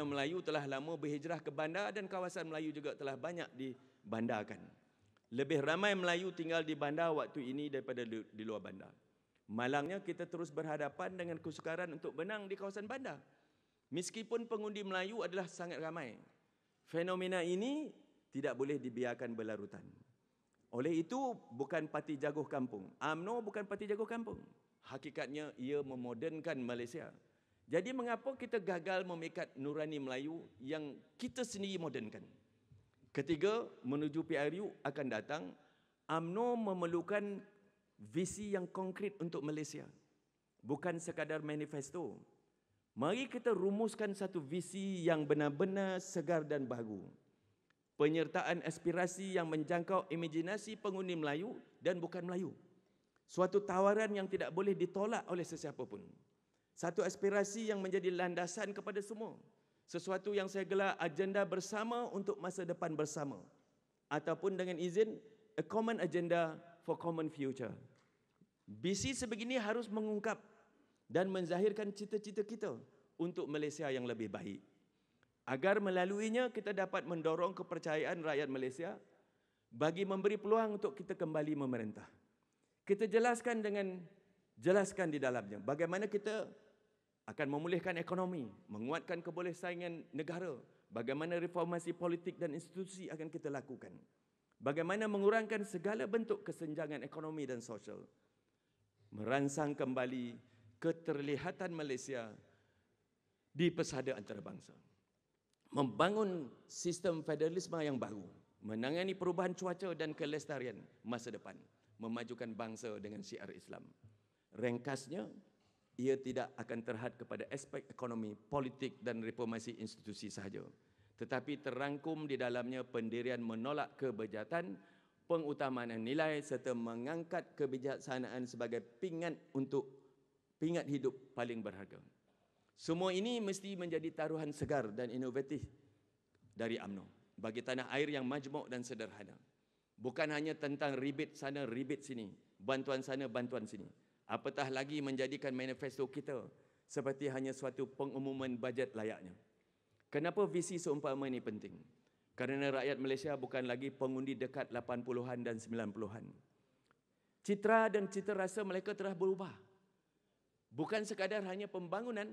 Melayu telah lama berhijrah ke bandar dan kawasan Melayu juga telah banyak dibandarkan. Lebih ramai Melayu tinggal di bandar waktu ini daripada di luar bandar. Malangnya kita terus berhadapan dengan kesukaran untuk menang di kawasan bandar. Meskipun pengundi Melayu adalah sangat ramai, fenomena ini tidak boleh dibiarkan berlarutan. Oleh itu, bukan parti jaguh kampung. UMNO bukan parti jaguh kampung. Hakikatnya ia memodernkan Malaysia. Jadi mengapa kita gagal memikat nurani Melayu yang kita sendiri modernkan? Ketiga, menuju PRU akan datang, UMNO memerlukan visi yang konkret untuk Malaysia. Bukan sekadar manifesto. Mari kita rumuskan satu visi yang benar-benar segar dan baru. Penyertaan aspirasi yang menjangkau imajinasi pengundi Melayu dan bukan Melayu. Suatu tawaran yang tidak boleh ditolak oleh sesiapa pun. Satu aspirasi yang menjadi landasan kepada semua. Sesuatu yang saya gelar agenda bersama untuk masa depan bersama. Ataupun dengan izin, a common agenda for common future. Visi sebegini harus mengungkap dan menzahirkan cita-cita kita untuk Malaysia yang lebih baik. Agar melaluinya kita dapat mendorong kepercayaan rakyat Malaysia bagi memberi peluang untuk kita kembali memerintah. Kita jelaskan di dalamnya bagaimana kita akan memulihkan ekonomi, menguatkan kebolehsaingan negara, bagaimana reformasi politik dan institusi akan kita lakukan, bagaimana mengurangkan segala bentuk kesenjangan ekonomi dan sosial, merangsang kembali keterlihatan Malaysia di pesada antarabangsa, membangun sistem federalisme yang baru, menangani perubahan cuaca dan kelestarian masa depan, memajukan bangsa dengan syiar Islam. Ringkasnya, ia tidak akan terhad kepada aspek ekonomi, politik dan reformasi institusi sahaja, tetapi terangkum di dalamnya pendirian menolak kebejatan, pengutamaan nilai serta mengangkat kebijaksanaan sebagai pingat hidup paling berharga. Semua ini mesti menjadi taruhan segar dan inovatif dari UMNO bagi tanah air yang majmuk dan sederhana. Bukan hanya tentang ribit sana, ribit sini, bantuan sana, bantuan sini. Apatah lagi menjadikan manifesto kita seperti hanya suatu pengumuman bajet layaknya. Kenapa visi seumpama ini penting? Kerana rakyat Malaysia bukan lagi pengundi dekat 80-an dan 90-an. Citra dan cita rasa mereka telah berubah. Bukan sekadar hanya pembangunan,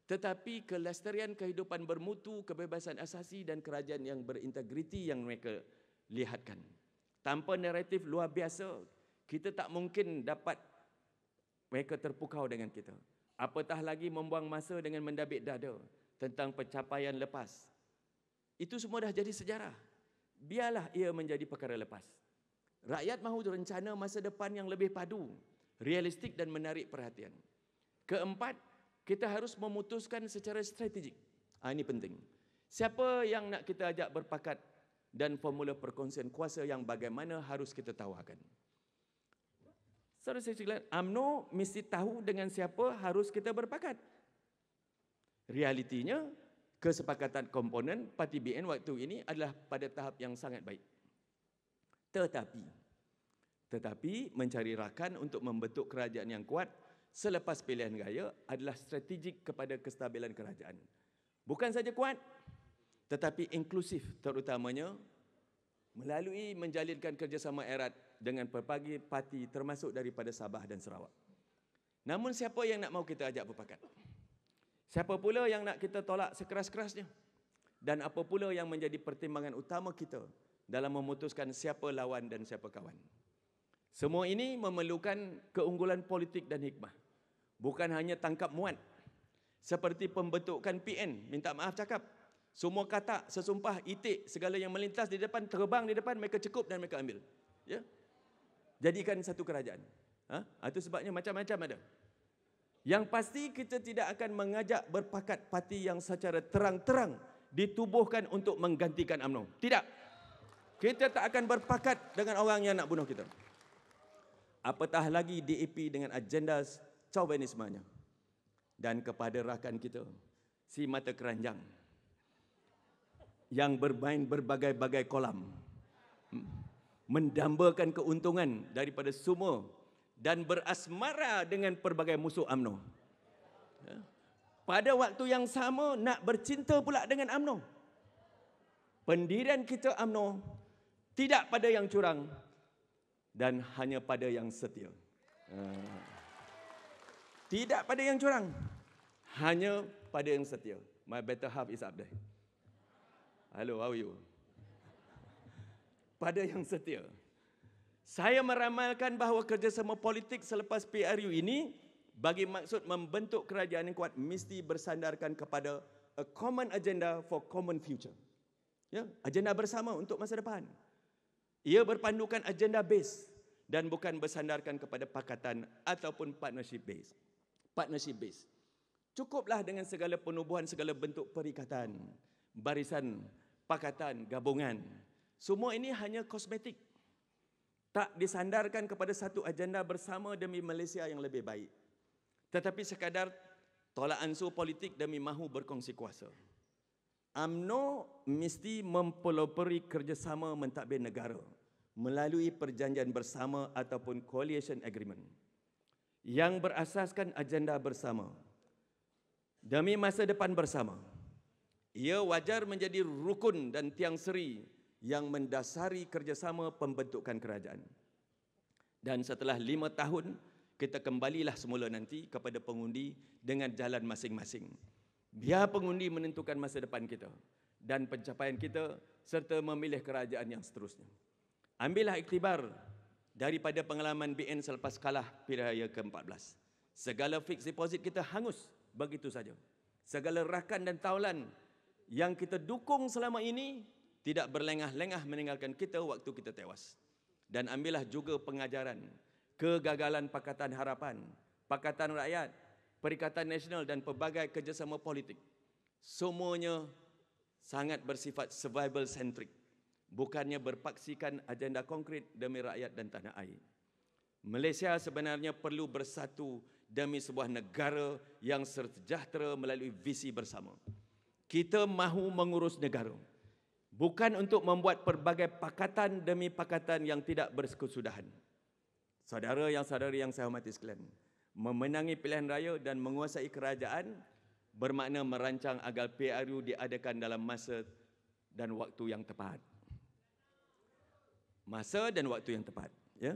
tetapi kelestarian kehidupan bermutu, kebebasan asasi dan kerajaan yang berintegriti yang mereka lihatkan. Tanpa naratif luar biasa, kita tak mungkin dapat mereka terpukau dengan kita. Apatah lagi membuang masa dengan mendabik dada tentang pencapaian lepas. Itu semua dah jadi sejarah. Biarlah ia menjadi perkara lepas. Rakyat mahu rencana masa depan yang lebih padu, realistik dan menarik perhatian. Keempat, kita harus memutuskan secara strategik. Ini penting. Siapa yang nak kita ajak berpakat dan formula perkongsian kuasa yang bagaimana harus kita tawarkan. Saudara sekalian, UMNO mesti tahu dengan siapa harus kita berpakat. Realitinya, kesepakatan komponen Parti BN waktu ini adalah pada tahap yang sangat baik. Tetapi mencari rakan untuk membentuk kerajaan yang kuat selepas pilihan raya adalah strategik kepada kestabilan kerajaan. Bukan saja kuat, tetapi inklusif, terutamanya melalui menjalinkan kerjasama erat dengan pelbagai parti termasuk daripada Sabah dan Sarawak. Namun siapa yang nak mau kita ajak berpakat? Siapa pula yang nak kita tolak sekeras-kerasnya? Dan apa pula yang menjadi pertimbangan utama kita dalam memutuskan siapa lawan dan siapa kawan? Semua ini memerlukan keunggulan politik dan hikmah. Bukan hanya tangkap muat. Seperti pembentukan PN, minta maaf cakap. Semua kata, sesumpah, itik, segala yang melintas di depan, terbang di depan, mereka cekup dan mereka ambil. Ya? Jadikan satu kerajaan. Itu sebabnya macam-macam ada. Yang pasti kita tidak akan mengajak berpakat parti yang secara terang-terang ditubuhkan untuk menggantikan UMNO. Tidak. Kita tak akan berpakat dengan orang yang nak bunuh kita. Apatah lagi DAP dengan agenda chauvinismenya. Dan kepada rakan kita, si mata keranjang yang bermain berbagai-bagai kolam, mendambakan keuntungan daripada semua dan berasmara dengan pelbagai musuh UMNO. pada waktu yang sama nak bercinta pula dengan UMNO. Pendirian kita UMNO tidak pada yang curang dan hanya pada yang setia. Tidak pada yang curang, hanya pada yang setia. My better half is up there. Hello, how are you? Pada yang setia. Saya meramalkan bahawa kerjasama politik selepas PRU ini bagi maksud membentuk kerajaan yang kuat mesti bersandarkan kepada a common agenda for common future. Ya, agenda bersama untuk masa depan. Ia berpandukan agenda base dan bukan bersandarkan kepada pakatan ataupun partnership base. Cukuplah dengan segala penubuhan, segala bentuk perikatan, barisan, pakatan, gabungan. Semua ini hanya kosmetik. Tak disandarkan kepada satu agenda bersama demi Malaysia yang lebih baik. Tetapi sekadar tolak ansur politik demi mahu berkongsi kuasa. UMNO mesti mempelopori kerjasama mentadbir negara melalui perjanjian bersama ataupun coalition agreement yang berasaskan agenda bersama demi masa depan bersama. Ia wajar menjadi rukun dan tiang seri yang mendasari kerjasama pembentukan kerajaan. Dan setelah 5 tahun, kita kembalilah semula nanti kepada pengundi dengan jalan masing-masing. Biar pengundi menentukan masa depan kita dan pencapaian kita serta memilih kerajaan yang seterusnya. Ambillah iktibar daripada pengalaman BN selepas kalah pilihan raya ke-14. Segala fixed deposit kita hangus begitu saja. Segala rakan dan taulan yang kita dukung selama ini tidak berlengah-lengah meninggalkan kita waktu kita tewas. Dan ambillah juga pengajaran kegagalan Pakatan Harapan, Pakatan Rakyat, Perikatan Nasional dan pelbagai kerjasama politik. Semuanya sangat bersifat survival centric, bukannya berpaksikan agenda konkret demi rakyat dan tanah air. Malaysia sebenarnya perlu bersatu demi sebuah negara yang sejahtera melalui visi bersama. Kita mahu mengurus negara, bukan untuk membuat pelbagai pakatan demi pakatan yang tidak berkesudahan. Saudara-saudari yang saya hormati sekalian, memenangi pilihan raya dan menguasai kerajaan bermakna merancang agar PRU diadakan dalam masa dan waktu yang tepat. Masa dan waktu yang tepat. Ya?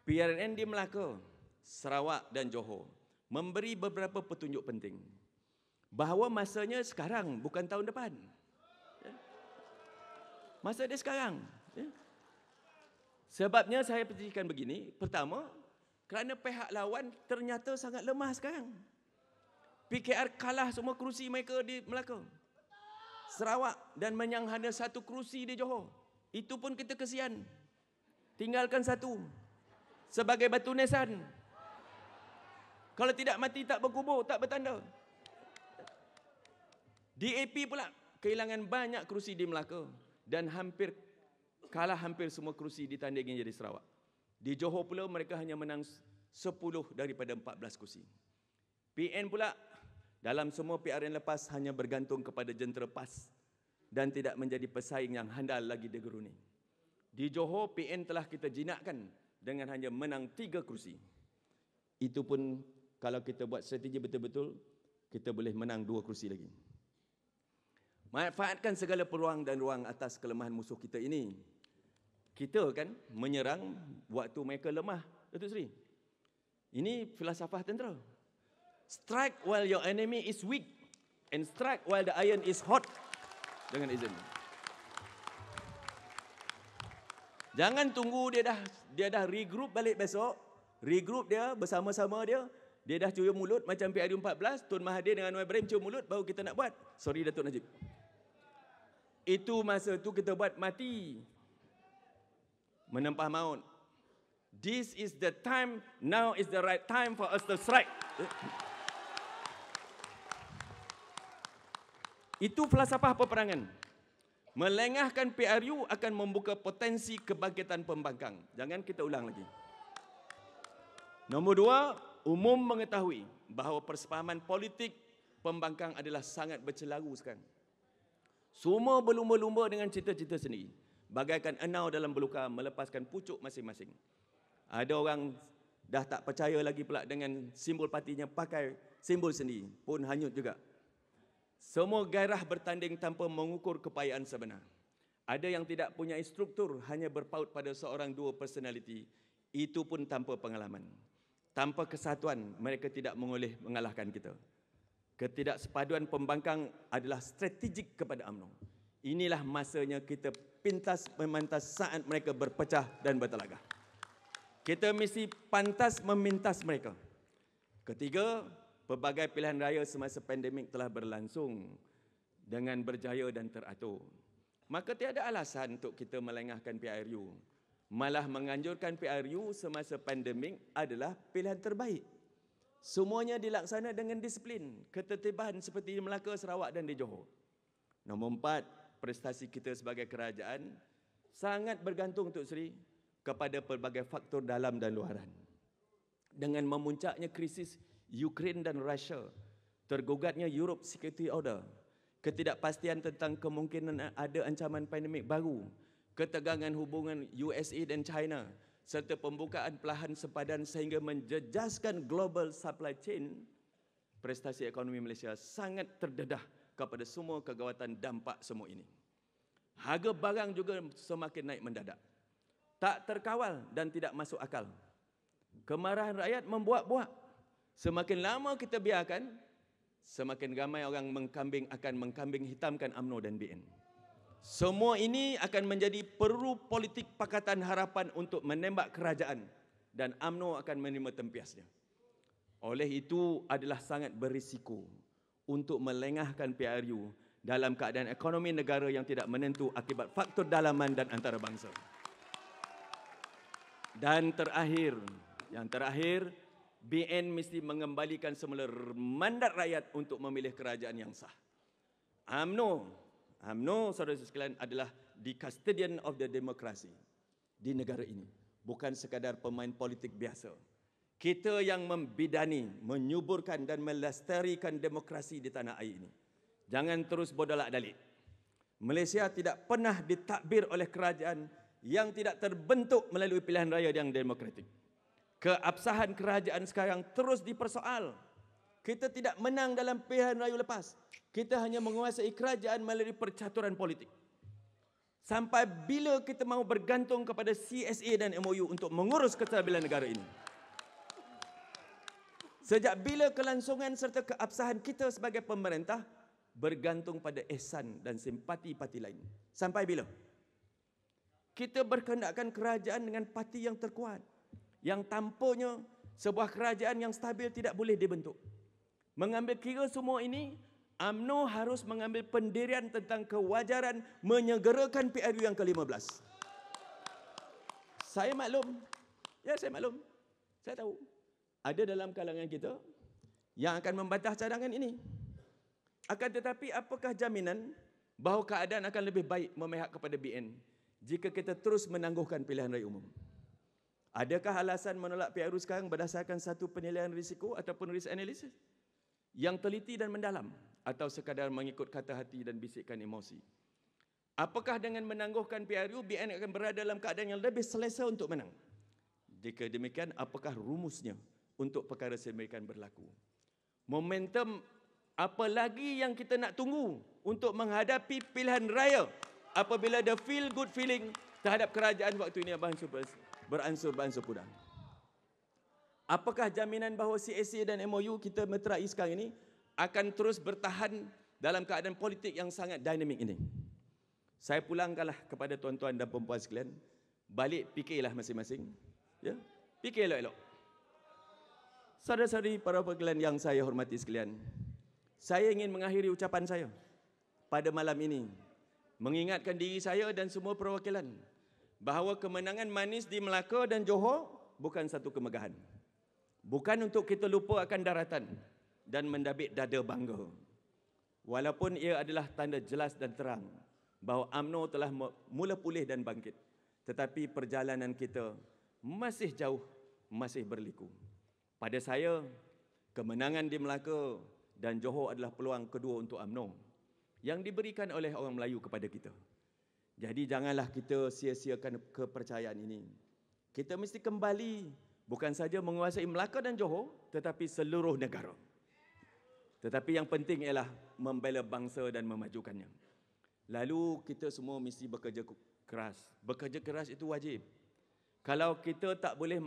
PRN di Melaka, Sarawak dan Johor memberi beberapa petunjuk penting bahawa masanya sekarang bukan tahun depan. Ya? Masa dia sekarang. Ya? Sebabnya saya petikan begini. Pertama, kerana pihak lawan ternyata sangat lemah sekarang. PKR kalah semua kerusi mereka di Melaka, Sarawak dan menyanghana 1 kerusi di Johor. Itu pun kita kesian. Tinggalkan 1 sebagai batu nisan. Kalau tidak mati tak berkubur, tak bertanda. DAP pula kehilangan banyak kerusi di Melaka dan kalah hampir semua kerusi ditandingi jadi Sarawak. Di Johor pula mereka hanya menang 10 daripada 14 kerusi. PN pula dalam semua PRN lepas hanya bergantung kepada jentera PAS dan tidak menjadi pesaing yang handal lagi di Geruni. Di Johor, PN telah kita jinakkan dengan hanya menang 3 kerusi. Itu pun kalau kita buat strategi betul-betul, kita boleh menang 2 kerusi lagi. Manfaatkan segala peluang dan ruang atas kelemahan musuh kita ini. Kita kan menyerang waktu mereka lemah, Datuk Seri. Ini filsafah tentera. Strike while your enemy is weak and strike while the iron is hot. Dengan izin. Jangan tunggu dia dah regroup balik besok. Regroup dia bersama-sama dia dah cium mulut macam PRU 14, Tun Mahathir dengan Anwar Ibrahim cium mulut baru kita nak buat. Sorry Datuk Najib. Itu masa tu kita buat mati. Menempah maut. This is the time, now is the right time for us to strike. Itu falsafah peperangan. Melengahkan PRU akan membuka potensi kebangkitan pembangkang. Jangan kita ulang lagi. Nombor 2, umum mengetahui bahawa persefahaman politik pembangkang adalah sangat bercelaru sekarang. Semua berlumba-lumba dengan cita-cita sendiri. Bagaikan enau dalam belukar melepaskan pucuk masing-masing. Ada orang dah tak percaya lagi pula dengan simbol partinya, pakai simbol sendiri, pun hanyut juga. Semua gairah bertanding tanpa mengukur kepayaan sebenar. Ada yang tidak punya struktur, hanya berpaut pada seorang dua personality, itu pun tanpa pengalaman. Tanpa kesatuan, mereka tidak boleh mengalahkan kita. Ketidaksepaduan pembangkang adalah strategik kepada UMNO. Inilah masanya kita pintas memantas saat mereka berpecah dan bertelagah. Kita mesti pantas memintas mereka. Ketiga, pelbagai pilihan raya semasa pandemik telah berlangsung dengan berjaya dan teratur. Maka tiada alasan untuk kita melengahkan PRU. Malah menganjurkan PRU semasa pandemik adalah pilihan terbaik. Semuanya dilaksana dengan disiplin, ketertiban seperti di Melaka, Sarawak dan di Johor. Nombor 4, prestasi kita sebagai kerajaan sangat bergantung Tok Seri kepada pelbagai faktor dalam dan luaran. Dengan memuncaknya krisis Ukraine dan Rusia, tergugatnya Europe Security Order, ketidakpastian tentang kemungkinan ada ancaman pandemik baru, ketegangan hubungan USA dan China, serta pembukaan perlahan sepadan sehingga menjejaskan global supply chain, prestasi ekonomi Malaysia sangat terdedah kepada semua kegawatan dampak semua ini. Harga barang juga semakin naik mendadak, tak terkawal dan tidak masuk akal. Kemarahan rakyat membuak-buak. Semakin lama kita biarkan, semakin ramai orang akan mengkambing hitamkan UMNO dan BN. Semua ini akan menjadi perlu politik Pakatan Harapan untuk menembak kerajaan dan UMNO akan menerima tempiasnya. Oleh itu adalah sangat berisiko untuk melengahkan PRU dalam keadaan ekonomi negara yang tidak menentu akibat faktor dalaman dan antarabangsa. Dan yang terakhir, BN mesti mengembalikan semula mandat rakyat untuk memilih kerajaan yang sah. UMNO, saudara sekalian, adalah the custodian of the democracy di negara ini. Bukan sekadar pemain politik biasa. Kita yang membidani, menyuburkan dan melestarikan demokrasi di tanah air ini. Jangan terus bodolak-dalik. Malaysia tidak pernah ditadbir oleh kerajaan yang tidak terbentuk melalui pilihan raya yang demokratik. Keabsahan kerajaan sekarang terus dipersoal. Kita tidak menang dalam pilihan raya lepas. Kita hanya menguasai kerajaan melalui percaturan politik. Sampai bila kita mahu bergantung kepada CSA dan MOU untuk mengurus kestabilan negara ini? Sejak bila kelangsungan serta keabsahan kita sebagai pemerintah bergantung pada ihsan dan simpati parti lain? Sampai bila? Kita berkehendakkan kerajaan dengan parti yang terkuat, yang tanpanya sebuah kerajaan yang stabil tidak boleh dibentuk. Mengambil kira semua ini, UMNO harus mengambil pendirian tentang kewajaran menyegerakan PRU yang ke-15. Saya maklum, saya tahu, ada dalam kalangan kita yang akan membantah cadangan ini. Akan tetapi, apakah jaminan bahawa keadaan akan lebih baik memihak kepada BN jika kita terus menangguhkan pilihan raya umum? Adakah alasan menolak PRU sekarang berdasarkan satu penilaian risiko ataupun risk analysis yang teliti dan mendalam, atau sekadar mengikut kata hati dan bisikan emosi? Apakah dengan menangguhkan PRU, BN akan berada dalam keadaan yang lebih selesa untuk menang? Jika demikian, apakah rumusnya untuk perkara sedemikian berlaku? Momentum apa lagi yang kita nak tunggu untuk menghadapi pilihan raya apabila the feel good feeling terhadap kerajaan waktu ini beransur-beransur pudar? Apakah jaminan bahawa CSA dan MOU kita meterai sekarang ini akan terus bertahan dalam keadaan politik yang sangat dinamik ini? Saya pulangkanlah kepada tuan-tuan dan puan-puan sekalian, balik fikirlah masing-masing. Ya, fikir elok-elok. Saudara-saudari para perwakilan yang saya hormati sekalian, saya ingin mengakhiri ucapan saya pada malam ini mengingatkan diri saya dan semua perwakilan bahawa kemenangan manis di Melaka dan Johor bukan satu kemegahan. Bukan untuk kita lupa akan daratan dan mendabik dada bangga. Walaupun ia adalah tanda jelas dan terang bahawa UMNO telah mula pulih dan bangkit, tetapi perjalanan kita masih jauh, masih berliku. Pada saya, kemenangan di Melaka dan Johor adalah peluang kedua untuk UMNO yang diberikan oleh orang Melayu kepada kita. Jadi janganlah kita sia-siakan kepercayaan ini. Kita mesti kembali Bukan saja menguasai Melaka dan Johor, tetapi seluruh negara. Tetapi yang penting ialah membela bangsa dan memajukannya. Lalu kita semua mesti bekerja keras. Bekerja keras itu wajib. Kalau kita tak boleh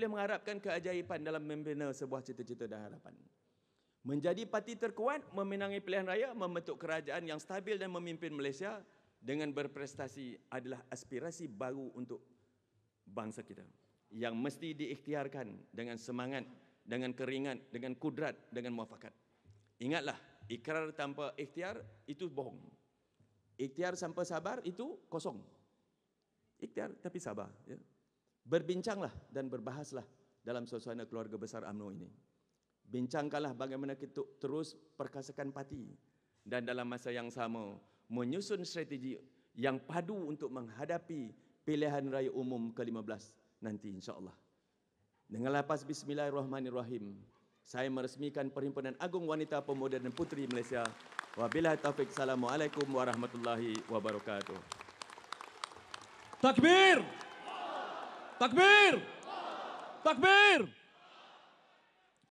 mengharapkan keajaiban dalam membina sebuah cita-cita dan harapan. Menjadi parti terkuat, memenangi pilihan raya, membentuk kerajaan yang stabil dan memimpin Malaysia dengan berprestasi adalah aspirasi baru untuk bangsa kita, yang mesti diikhtiarkan dengan semangat, dengan keringat, dengan kudrat, dengan muafakat. Ingatlah, ikrar tanpa ikhtiar itu bohong. Ikhtiar tanpa sabar itu kosong. Ikhtiar tapi sabar. Ya. Berbincanglah dan berbahaslah dalam suasana keluarga besar UMNO ini. Bincangkanlah bagaimana kita terus perkasakan parti dan dalam masa yang sama menyusun strategi yang padu untuk menghadapi pilihan raya umum ke-15 nanti insya-Allah. Dengan lapas bismillahirrahmanirrahim, saya meresmikan Perhimpunan Agung Wanita Pemuda dan Puteri Malaysia. Wabillahi taufik. Assalamualaikum warahmatullahi wabarakatuh. Takbir! Takbir! Takbir!